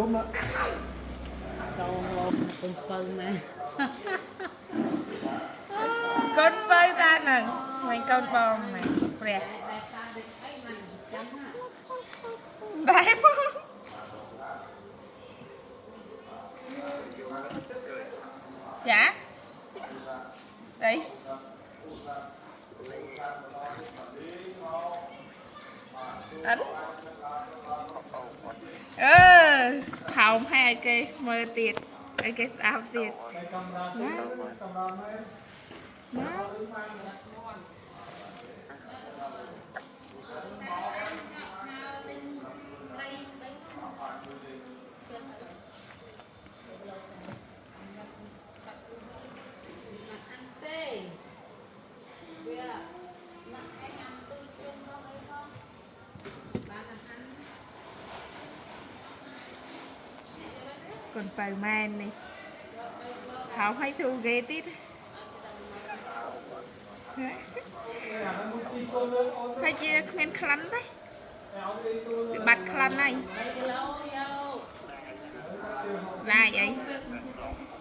lúm đó con phân mà con phơi ta nè mày con bò mày rè đấy dạ đấy ấn không hai cái mơ tiệt cái sao tiệt còn phải man này thảo hay thu ghê tít hay chia men khăn đấy bị bật khăn này này vậy